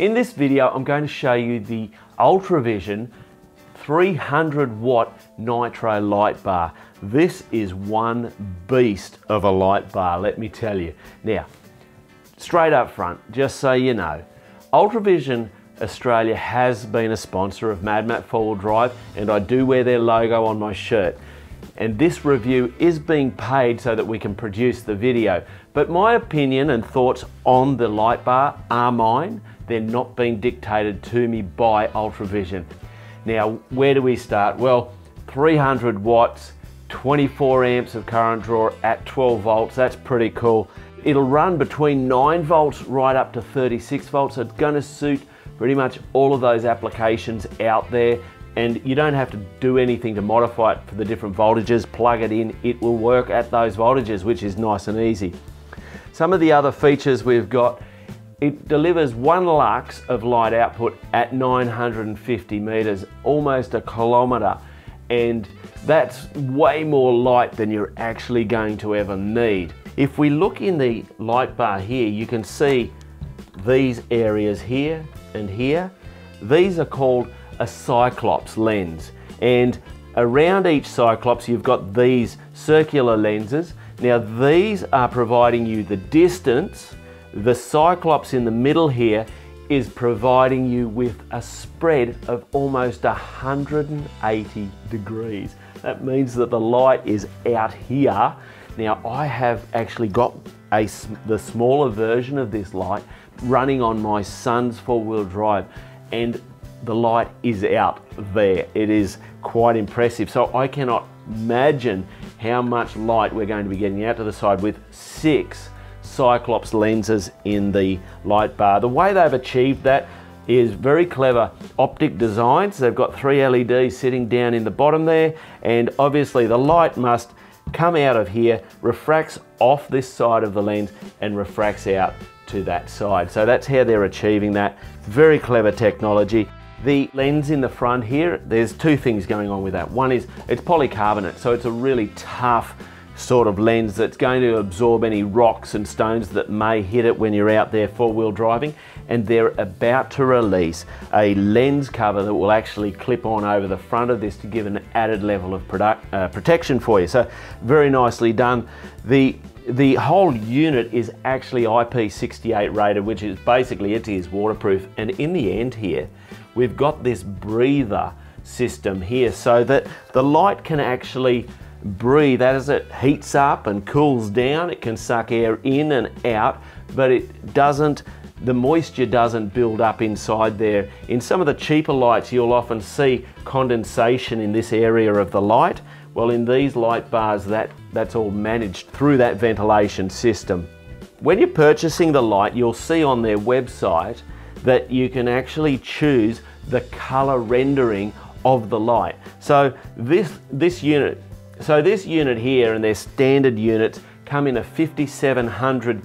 In this video, I'm going to show you the UltraVision 300 watt Nitro light bar. This is one beast of a light bar, let me tell you. Now, straight up front, just so you know, UltraVision Australia has been a sponsor of MadMat 4-wheel drive, and I do wear their logo on my shirt. And this review is being paid so that we can produce the video. But my opinion and thoughts on the light bar are mine. They're not being dictated to me by UltraVision. Now, where do we start? Well, 300 watts, 24 amps of current draw at 12 volts. That's pretty cool. It'll run between 9 volts right up to 36 volts. So it's going to suit pretty much all of those applications out there. And you don't have to do anything to modify it for the different voltages. Plug it in, it will work at those voltages, which is nice and easy. Some of the other features we've got, it delivers 1 lux of light output at 950 meters, almost a kilometer. And that's way more light than you're actually going to ever need. If we look in the light bar here, you can see these areas here and here. These are called a Cyclops lens, and around each Cyclops you've got these circular lenses. Now these are providing you the distance. The Cyclops in the middle here is providing you with a spread of almost 180 degrees. That means that the light is out here. Now I have actually got the smaller version of this light running on my son's 4-wheel drive, and the light is out there. It is quite impressive. So I cannot imagine how much light we're going to be getting out to the side with 6 Cyclops lenses in the light bar. The way they've achieved that is very clever optic designs. They've got 3 LEDs sitting down in the bottom there, and obviously the light must come out of here, refracts off this side of the lens and refracts out to that side. So that's how they're achieving that. Very clever technology. The lens in the front here, there's 2 things going on with that. One is it's polycarbonate, so it's a really tough sort of lens that's going to absorb any rocks and stones that may hit it when you're out there 4-wheel driving. And they're about to release a lens cover that will actually clip on over the front of this to give an added level of protection for you. So very nicely done. The whole unit is actually IP68 rated, which is basically it is waterproof. And in the end here, we've got this breather system here so that the light can actually breathe as it heats up and cools down. It can suck air in and out, but the moisture doesn't build up inside there. In some of the cheaper lights, you'll often see condensation in this area of the light. Well, in these light bars, that's all managed through that ventilation system. When you're purchasing the light, you'll see on their website that you can actually choose the color rendering of the light. So this unit here and their standard units come in a 5700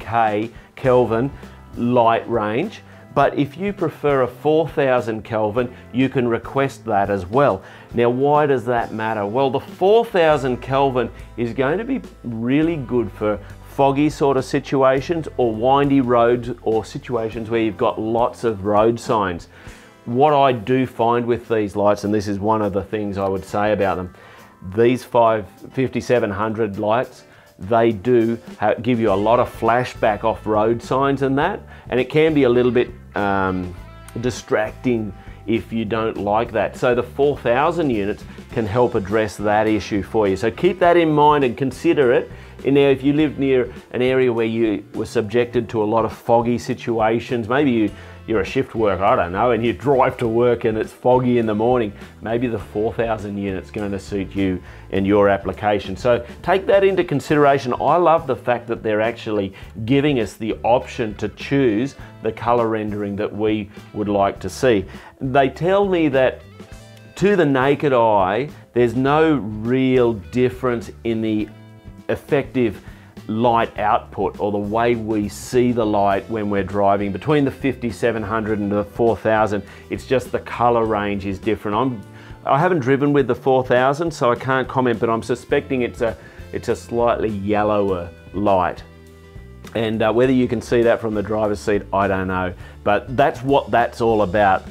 Kelvin light range. But if you prefer a 4000 Kelvin, you can request that as well. Now, why does that matter? Well, the 4000 Kelvin is going to be really good for foggy sort of situations or windy roads or situations where you've got lots of road signs. What I do find with these lights, and this is one of the things I would say about them, these 5700 lights, they do give you a lot of flashback off road signs and that, and it can be a little bit distracting if you don't like that. So the 4000 units can help address that issue for you. So keep that in mind and consider it. And now if you live near an area where you were subjected to a lot of foggy situations, maybe you're a shift worker, I don't know, and you drive to work and it's foggy in the morning, maybe the 4000 unit's going to suit you and your application. So take that into consideration. I love the fact that they're actually giving us the option to choose the color rendering that we would like to see. They tell me that to the naked eye, there's no real difference in the effective light output or the way we see the light when we're driving between the 5700 and the 4000. It's just the color range is different. I haven't driven with the 4000, so I can't comment, but I'm suspecting it's a slightly yellower light. And whether you can see that from the driver's seat, I don't know. But that's what that's all about.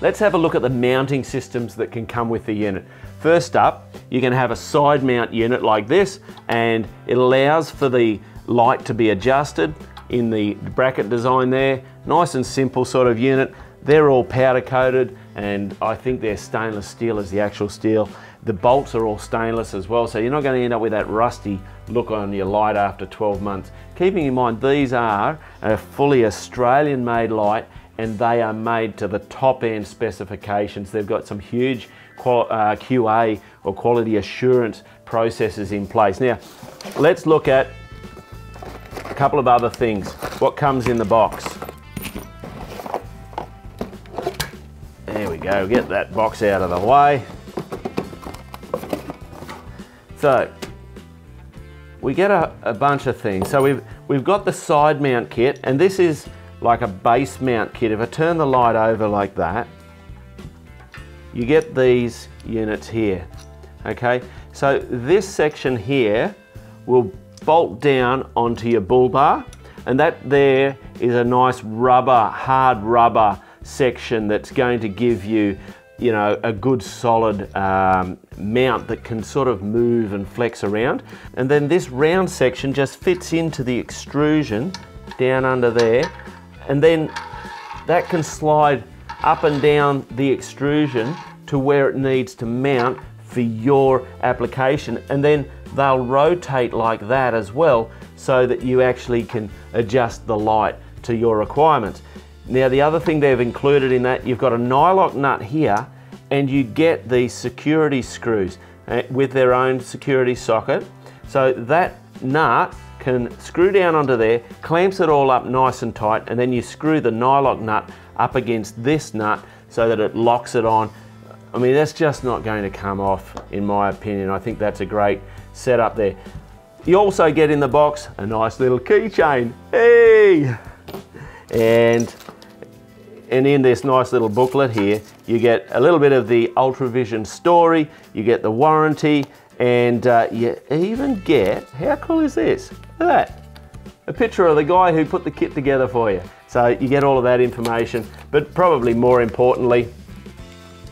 Let's have a look at the mounting systems that can come with the unit. First up, you can have a side mount unit like this, and it allows for the light to be adjusted in the bracket design there. Nice and simple sort of unit. They're all powder coated, and I think they're stainless steel as the actual steel. The bolts are all stainless as well, so you're not going to end up with that rusty look on your light after 12 months. Keeping in mind, these are a fully Australian made light, and they are made to the top end specifications. They've got some huge QA or quality assurance processes in place. Now, let's look at a couple of other things. What comes in the box? There we go, get that box out of the way. So, we get a bunch of things. So we've got the side mount kit, and this is like a base mount kit. If I turn the light over like that, you get these units here, okay? So this section here will bolt down onto your bull bar, and that there is a nice rubber, hard rubber section that's going to give you, you know, a good solid mount that can sort of move and flex around. And then this round section just fits into the extrusion down under there, and then that can slide up and down the extrusion to where it needs to mount for your application, and then they'll rotate like that as well, so that you actually can adjust the light to your requirements. Now, the other thing they've included in that, you've got a nylock nut here, and you get these security screws with their own security socket. So that nut can screw down onto there, clamps it all up nice and tight, and then you screw the nylock nut up against this nut so that it locks it on. I mean, that's just not going to come off, in my opinion. I think that's a great setup there. You also get in the box a nice little keychain. Hey! And in this nice little booklet here, you get a little bit of the Ultravision story, you get the warranty, and you even get, how cool is this? Look at that. A picture of the guy who put the kit together for you. So you get all of that information, but probably more importantly,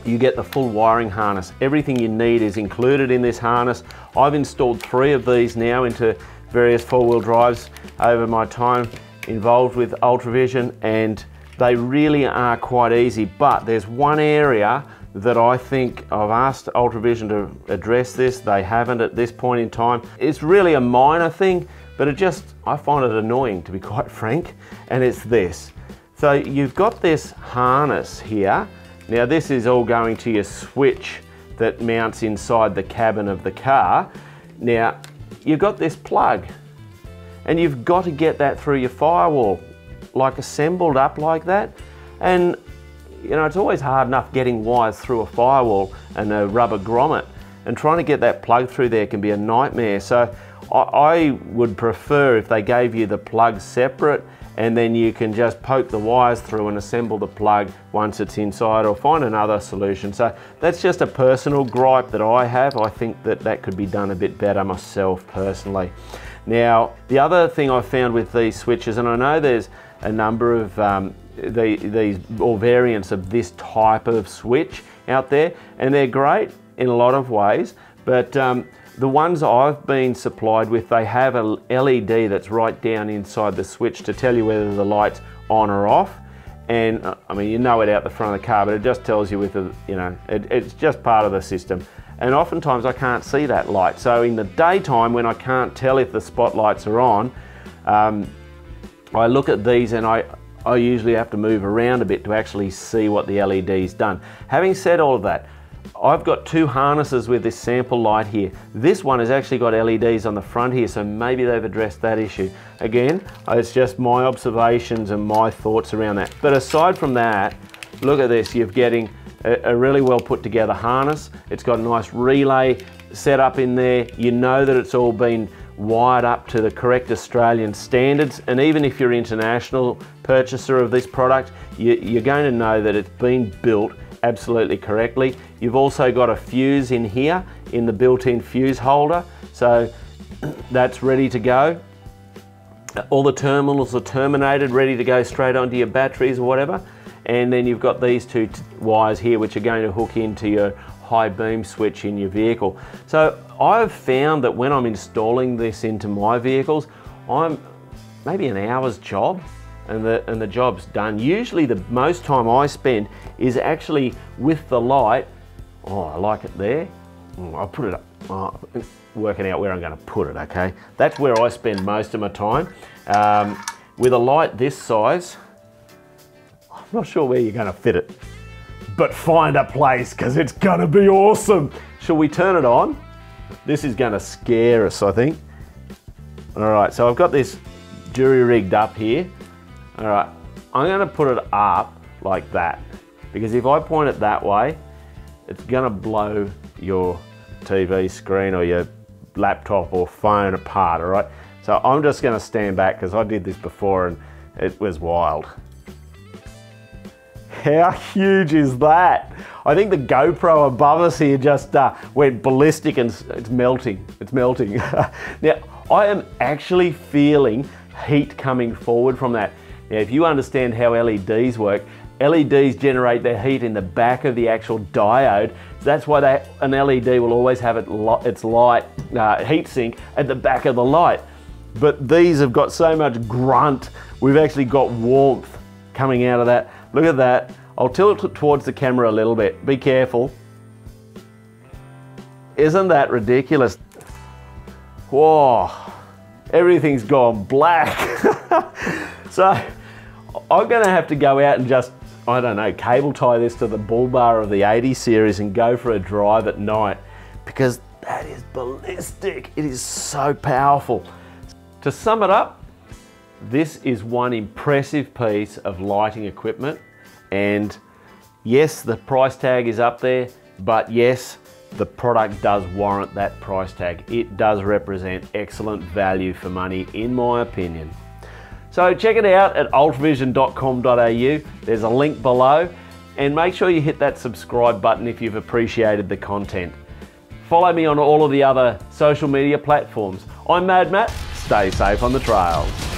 you get the full wiring harness. Everything you need is included in this harness. I've installed 3 of these now into various 4-wheel drives over my time involved with Ultravision, and they really are quite easy. But there's one area that I think I've asked Ultravision to address this. They haven't at this point in time. It's really a minor thing, but I find it annoying, to be quite frank, and it's this. So you've got this harness here. Now this is all going to your switch that mounts inside the cabin of the car. Now you've got this plug, and you've got to get that through your firewall, like assembled up like that. And you know, it's always hard enough getting wires through a firewall and a rubber grommet, and trying to get that plug through there can be a nightmare. So I would prefer if they gave you the plug separate, and then you can just poke the wires through and assemble the plug once it's inside, or find another solution. So that's just a personal gripe that I have. I think that that could be done a bit better myself personally. Now, the other thing I've found with these switches, and I know there's a number of these or variants of this type of switch out there, and they're great in a lot of ways, but the ones I've been supplied with, they have a LED that's right down inside the switch to tell you whether the light's on or off. And I mean, you know it out the front of the car, but it just tells you with the, you know, it's just part of the system. And oftentimes I can't see that light. So in the daytime, when I can't tell if the spotlights are on, I look at these, and I usually have to move around a bit to actually see what the LED's done. Having said all of that, I've got 2 harnesses with this sample light here. This one has actually got LEDs on the front here, so maybe they've addressed that issue. Again, it's just my observations and my thoughts around that. But aside from that, look at this. You're getting a really well put together harness. It's got a nice relay set up in there. You know that it's all been wired up to the correct Australian standards, and even if you're an international purchaser of this product, you're going to know that it's been built absolutely correctly. You've also got a fuse in here, in the built-in fuse holder, so that's ready to go. All the terminals are terminated, ready to go straight onto your batteries or whatever. And then you've got these two wires here which are going to hook into your high beam switch in your vehicle. So I've found that when I'm installing this into my vehicles, I'm maybe an hour's job and the job's done. Usually the most time I spend is actually with the light. Oh, I like it there. I'll put it up, working out where I'm going to put it, okay? That's where I spend most of my time. With a light this size, I'm not sure where you're going to fit it, but find a place because it's going to be awesome. Shall we turn it on? This is going to scare us, I think. All right, so I've got this jury-rigged up here. All right, I'm going to put it up like that because if I point it that way, it's going to blow your TV screen or your laptop or phone apart, all right? So I'm just going to stand back because I did this before and it was wild. How huge is that? I think the GoPro above us here just went ballistic and it's melting. It's melting. Now, I am actually feeling heat coming forward from that. Now, if you understand how LEDs work, LEDs generate their heat in the back of the actual diode. That's why an LED will always have its light heat sink at the back of the light. But these have got so much grunt, we've actually got warmth coming out of that. Look at that. I'll tilt it towards the camera a little bit. Be careful. Isn't that ridiculous? Whoa, everything's gone black. So I'm gonna have to go out and just, I don't know, cable tie this to the bull bar of the 80 series and go for a drive at night because that is ballistic. It is so powerful. To sum it up, this is one impressive piece of lighting equipment, and yes, the price tag is up there, but yes, the product does warrant that price tag. It does represent excellent value for money, in my opinion. So check it out at ultravision.com.au. There's a link below, and make sure you hit that subscribe button if you've appreciated the content. Follow me on all of the other social media platforms. I'm Mad Matt. Stay safe on the trails.